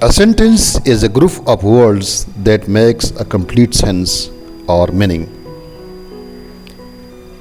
A sentence is a group of words that makes a complete sense or meaning.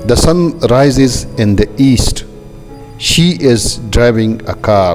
The sun rises in the east. She is driving a car.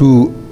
2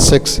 6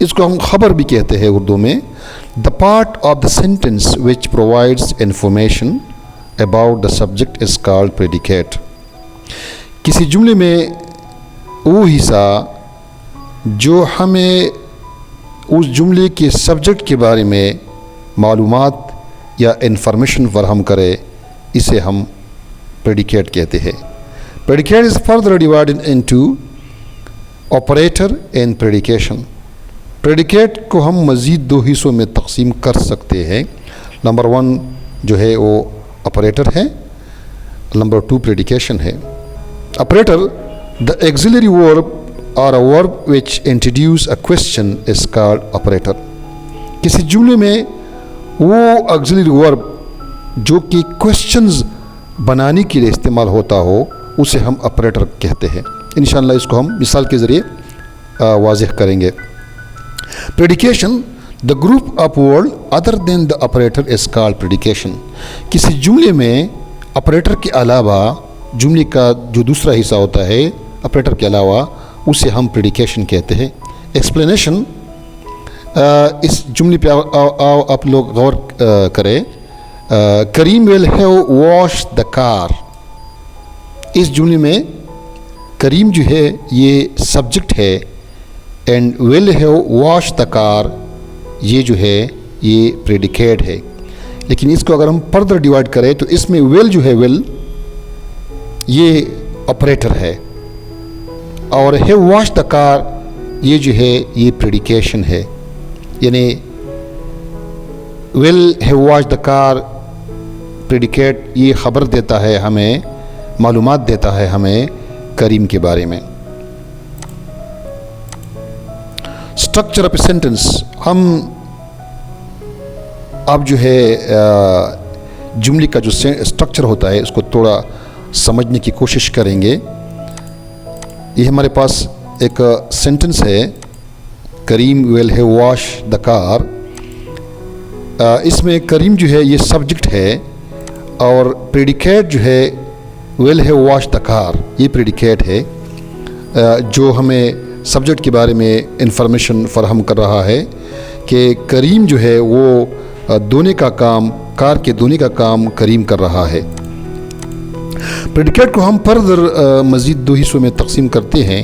اس کو ہم خبر بھی کہتے ہیں اردو میں. The part of the sentence which provides information about the subject is called predicate. کسی جملے میں وہ حصہ جو ہمیں اس جملے کے سبجیکٹ کے بارے میں معلومات یا انفارمیشن فراہم کرے اسے ہم پریڈیکیٹ کہتے ہیں. Predicate is further divided into operator and predication. Predicate کو ہم مزید دو حصوں میں تقسیم کر سکتے ہیں. نمبر 1 جو ہے وہ آپریٹر ہے, نمبر 2 پریڈیکیشن ہے. آپریٹر, دا ایگزیلری ورب اور a verb which introduce a question is called operator. کسی جملے میں وہ auxiliary verb جو کہ questions بنانے کے لیے استعمال ہوتا ہو اسے ہم operator کہتے ہیں. انشاءاللہ اس کو ہم مثال کے ذریعے واضح کریں گے. Predication, the group of word other than the operator is called predication. کسی جملے میں operator کے علاوہ جملے کا جو دوسرا حصہ ہوتا ہے operator کے علاوہ اسے ہم پریڈیکیشن کہتے ہیں. ایکسپلینیشن, اس جملے پہ آپ لوگ غور کریں. کریم ول ہیو واش دا کار. اس جملے میں کریم جو ہے یہ سبجیکٹ ہے and will have wash the car یہ جو ہے یہ پریڈیکیٹ ہے. لیکن اس کو اگر ہم فردر ڈیوائڈ کریں تو اس میں ول جو ہے ول یہ آپریٹر ہے اور ہیو واش دا کار یہ جو ہے یہ پریڈیکیشن ہے. یعنی ول have wash the car predicate یہ خبر دیتا ہے ہمیں, معلومات دیتا ہے ہمیں کریم کے بارے میں. اسٹرکچر آف اے سینٹینس, ہم اب جو ہے جملے کا جو اسٹرکچر ہوتا ہے اس کو تھوڑا سمجھنے کی کوشش کریں گے. یہ ہمارے پاس ایک سینٹنس ہے, کریم ول ہیو واش دا کار. اس میں کریم جو ہے یہ سبجیکٹ ہے اور پریڈیکیٹ جو ہے ول ہیو واش دا کار یہ پریڈیکیٹ ہے جو ہمیں سبجیکٹ کے بارے میں انفارمیشن فراہم کر رہا ہے کہ کریم جو ہے وہ دھونے کا کام, کار کے دھونے کا کام کریم کر رہا ہے. پریڈیکیٹ کو ہم فردر مزید دو حصوں میں تقسیم کرتے ہیں.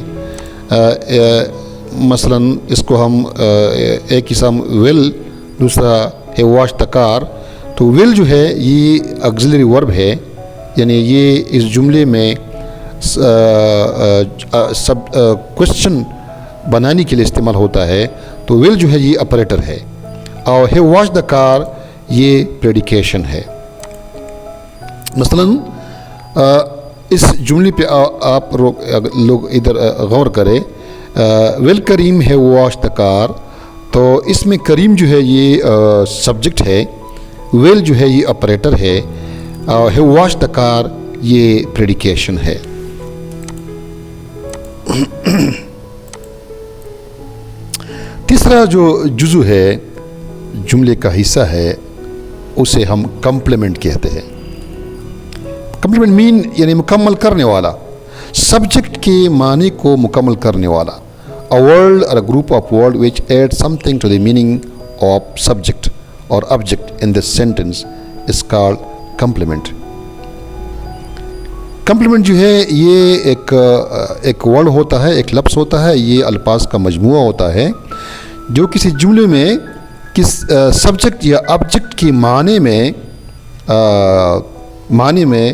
مثلا اس کو ہم ایک حصہ ول, دوسرا ہے واش دا کار. تو ول جو ہے یہ آگزیلری ورب ہے, یعنی یہ اس جملے میں سب کوشچن بنانے کے لیے استعمال ہوتا ہے. تو ول جو ہے یہ آپریٹر ہے اور ہے واش دا کار یہ پریڈیکیشن ہے. مثلا اس جملے پہ آپ لوگ ادھر غور کریں. ول کریم ہے واش دا کار, تو اس میں کریم جو ہے یہ سبجیکٹ ہے, ول جو ہے یہ آپریٹر ہے اور ہے واش دا کار یہ پریڈیکیشن ہے. تیسرا جو جزو ہے جملے کا حصہ ہے اسے ہم کمپلیمنٹ کہتے ہیں. کمپلیمنٹ مین یعنی مکمل کرنے والا, سبجیکٹ کے معنی کو مکمل کرنے والا. A word or a group of words which add something to the meaning of subject or object in the sentence is called complement. Complement جو ہے یہ ایک ورڈ ہوتا ہے, ایک لفظ ہوتا ہے, یہ الفاظ کا مجموعہ ہوتا ہے جو کسی جملے میں کس سبجیکٹ یا آبجیکٹ کے معنی میں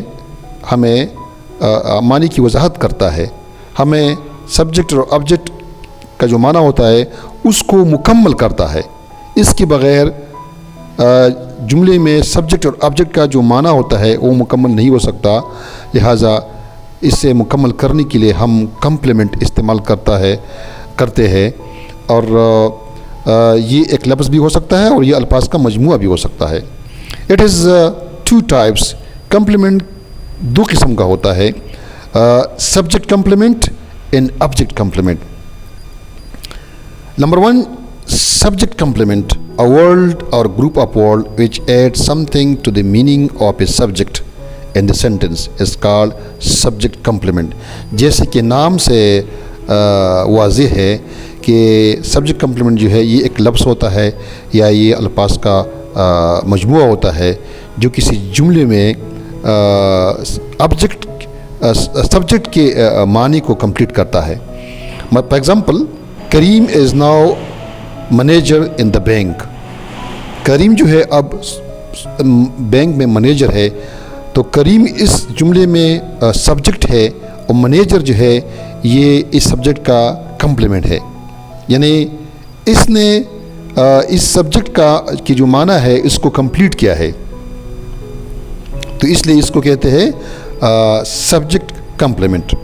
ہمیں معنی کی وضاحت کرتا ہے. ہمیں سبجیکٹ اور آبجیکٹ کا جو معنی ہوتا ہے اس کو مکمل کرتا ہے. اس کے بغیر جملے میں سبجیکٹ اور آبجیکٹ کا جو معنی ہوتا ہے وہ مکمل نہیں ہو سکتا. لہٰذا اسے مکمل کرنے کے لیے ہم کمپلیمنٹ استعمال کرتے ہیں. اور یہ ایک لفظ بھی ہو سکتا ہے اور یہ الفاظ کا مجموعہ بھی ہو سکتا ہے. It is 2 types. کمپلیمنٹ 2 قسم کا ہوتا ہے, subject complement and object complement. Number 1 subject complement, a word or group of words which add something to the meaning of a subject in the sentence is called subject complement. جیسے کہ نام سے واضح ہے کہ سبجیکٹ کمپلیمنٹ جو ہے یہ ایک لفظ ہوتا ہے یا یہ الفاظ کا مجموعہ ہوتا ہے جو کسی جملے میں سبجیکٹ کے معنی کو کمپلیٹ کرتا ہے. For example Karim is now manager in the bank. Karim جو ہے اب بینک میں مینیجر ہے، تو کریم اس جملے میں سبجیکٹ ہے اور مینیجر جو ہے یہ اس سبجیکٹ کا کمپلیمنٹ ہے. یعنی اس نے اس سبجیکٹ کا کی جو معنی ہے اس کو کمپلیٹ کیا ہے، تو اس لیے اس کو کہتے ہیں سبجیکٹ کمپلیمنٹ.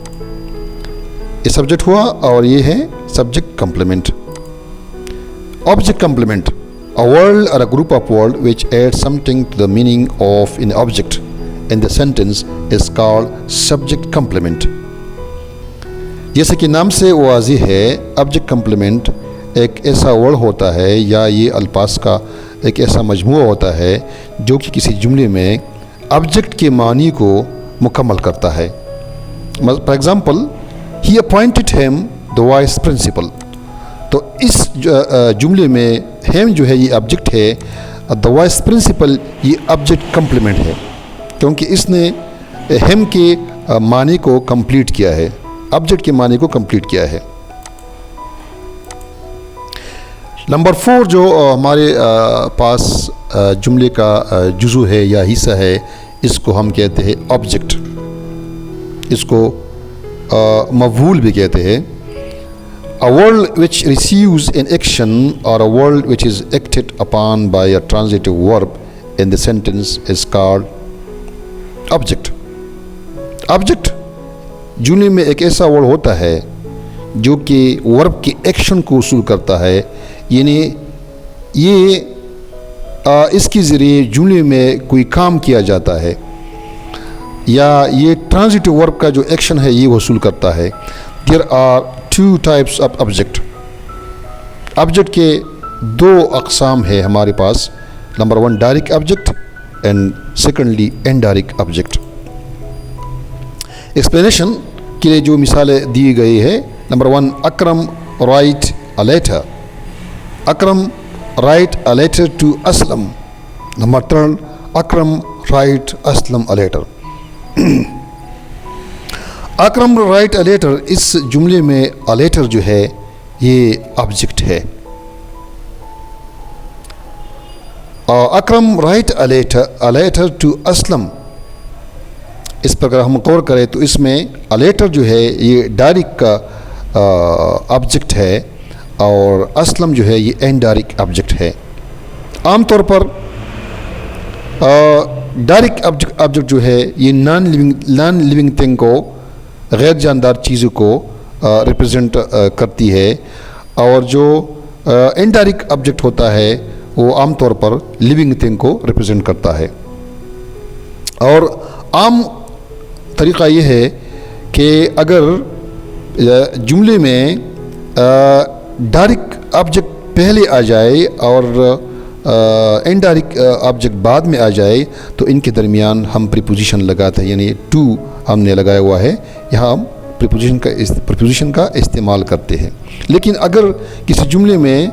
یہ سبجیکٹ ہوا اور یہ ہے subject complement. Object complement a word or a group of words which add something to the meaning of an object in the sentence is called subject complement. جیسے کہ نام سے واضح ہے آبجیکٹ کمپلیمنٹ ایک ایسا ورڈ ہوتا ہے یا یہ الفاظ کا ایک ایسا مجموعہ ہوتا ہے جو کہ کسی جملے میں آبجیکٹ کے معنی کو مکمل کرتا ہے. For example he appointed him the vice principal. تو اس جملے میں ہیم جو ہے یہ آبجیکٹ ہے، دا وائس پرنسپل یہ آبجیکٹ کمپلیمنٹ ہے کیونکہ اس نے ہیم کے معنی کو کمپلیٹ کیا ہے، آبجیکٹ کے معنی کو کمپلیٹ کیا ہے. نمبر 4 جو ہمارے پاس جملے کا جزو ہے یا حصہ ہے اس کو ہم کہتے ہیں آبجیکٹ. اس کو مفعول بھی کہتے ہیں. A word which receives an action or a word which is acted upon by a transitive verb in the sentence is called object. Object جملے میں ایک ایسا ورڈ ہوتا ہے جو کہ ورب کے ایکشن کو وصول کرتا ہے، یعنی یہ اس کے ذریعے جملے میں کوئی کام کیا جاتا ہے یا یہ ٹرانزٹیو ورب کا جو ایکشن ہے یہ وصول کرتا ہے. There are 2 types of object. Object کے 2 اقسام ہے ہمارے پاس. Number 1 direct object and secondly indirect object. Explanation کے لیے جو مثالیں دی گئی ہے، number 1 Akram write a letter. Akram write a letter to Aslam. Number 3 Akram write Aslam a letter. Akram write a letter اس جملے میں اے لیٹر جو ہے یہ آبجیکٹ ہے. Akram write a letter to Aslam, اس پر اگر ہم غور کریں تو اس میں اے لیٹر جو ہے یہ ڈائریکٹ کا آبجیکٹ ہے اور اسلم جو ہے یہ انڈائریکٹ آبجیکٹ ہے. عام طور پر ڈائریکٹ آبجیکٹ جو ہے یہ نان لیونگ تھنگ کو، غیر جاندار چیزوں کو ریپرزینٹ کرتی ہے، اور جو انڈائریکٹ آبجیکٹ ہوتا ہے وہ عام طور پر لیونگ تھنگ کو ریپرزینٹ کرتا ہے. اور عام طریقہ یہ ہے کہ اگر جملے میں ڈائریکٹ آبجیکٹ پہلے آ جائے اور انڈائریکٹ آبجیکٹ بعد میں آ جائے تو ان کے درمیان ہم پریپوزیشن لگاتے ہیں، یعنی ٹو ہم نے لگایا ہوا ہے، یہاں ہم پریپوزیشن کا استعمال کرتے ہیں. لیکن اگر کسی جملے میں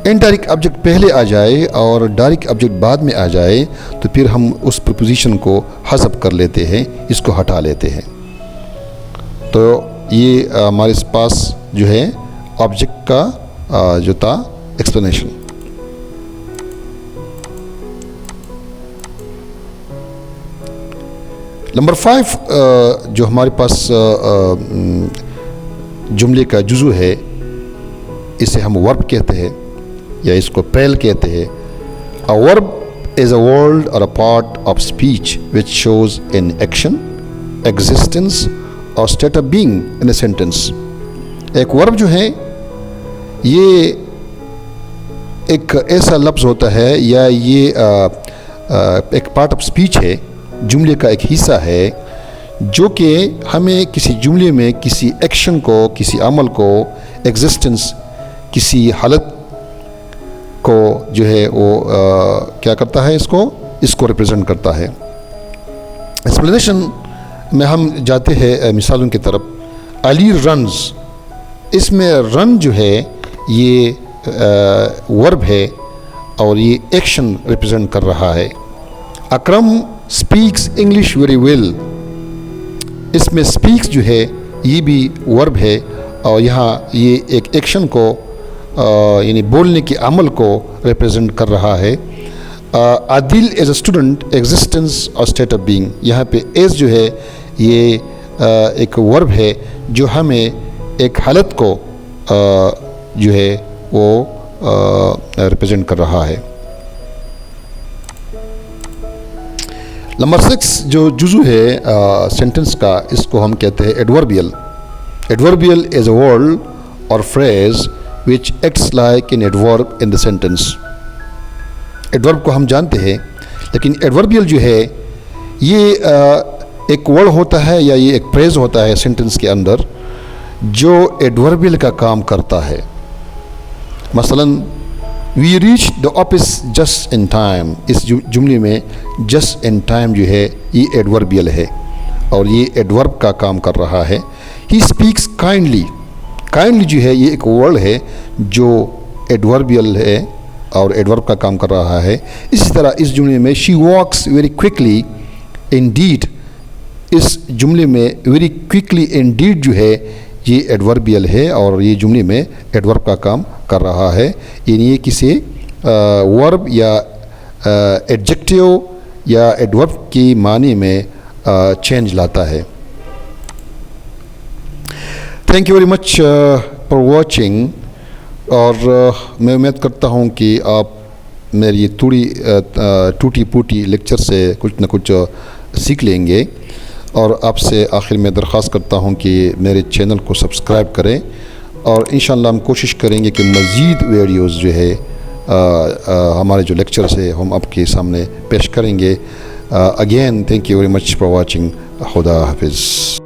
انڈائریکٹ آبجیکٹ پہلے آ جائے اور ڈائریکٹ آبجیکٹ بعد میں آ جائے تو پھر ہم اس پریپوزیشن کو حذف کر لیتے ہیں، اس کو ہٹا لیتے ہیں. تو یہ ہمارے پاس جو ہے آبجیکٹ کا جو تھا ایکسپلینیشن. نمبر 5 جو ہمارے پاس جملے کا جزو ہے اسے ہم ورب کہتے ہیں یا اس کو فعل کہتے ہیں. A verb is a word or a part of speech which shows an action, existence or state of being in a sentence. ایک ورب جو ہے یہ ایک ایسا لفظ ہوتا ہے یا یہ ایک پارٹ آف اسپیچ ہے، جملے کا ایک حصہ ہے جو کہ ہمیں کسی جملے میں کسی ایکشن کو، کسی عمل کو، ایگزسٹنس، کسی حالت کو جو ہے وہ کیا کرتا ہے، اس کو ریپرزینٹ کرتا ہے. ایکسپلینیشن میں ہم جاتے ہیں مثالوں کی طرف. علی رنز اس میں رن جو ہے یہ ورب ہے اور یہ ایکشن ریپرزینٹ کر رہا ہے. اکرم اسپیکس انگلش ویری ویل. اس میں اسپیکس جو ہے یہ بھی ورب ہے اور یہاں یہ ایک ایکشن کو یعنی بولنے کے عمل کو ریپرزینٹ کر رہا ہے. عادل ایز اے اسٹوڈنٹ ایگزسٹنس اور اسٹیٹ آف بینگ. یہاں پہ ایز جو ہے یہ ایک ورب ہے جو ہمیں ایک حالت کو جو ہے وہ ریپرزینٹ کر رہا ہے. نمبر 6 جو جزو ہے سینٹنس کا اس کو ہم کہتے ہیں adverbial. Adverbial is a word or phrase which acts like an adverb in the sentence. Adverb کو ہم جانتے ہیں لیکن ایڈوربیل جو ہے یہ ایک ورڈ ہوتا ہے یا یہ ایک فریز ہوتا ہے سینٹنس کے اندر جو ایڈوربیل کا کام کرتا ہے. مثلا we reach the office just in time. اس جملے میں جسٹ ان ٹائم جو ہے یہ ایڈوربیل ہے اور یہ ایڈورب کا کام کر رہا ہے. He speaks kindly. کائنڈلی جو ہے یہ ایک ورڈ ہے جو ایڈوربیل ہے اور ایڈورب کا کام کر رہا ہے. اسی طرح اس جملے میں شی واکس ویری کوئکلی انڈیڈ. اس جملے میں ویری کوئکلی انڈیڈ جو ہے یہ ایڈوربیل ہے اور یہ جملے میں ایڈورب کا کام کر رہا ہے. یعنی یہ کسی ورب یا ایڈجیکٹیو یا ایڈورب کی معنی میں چینج لاتا ہے. Thank you very much for watching. اور میں امید کرتا ہوں کہ آپ میری ٹوٹی پوٹی لیکچر سے کچھ نہ کچھ سیکھ لیں گے. اور آپ سے آخر میں درخواست کرتا ہوں کہ میرے چینل کو سبسکرائب کریں اور انشاءاللہ ہم کوشش کریں گے کہ مزید ویڈیوز جو ہے ہمارے جو لیکچرز ہے ہم آپ کے سامنے پیش کریں گے. Again thank you very much for watching. خدا حافظ.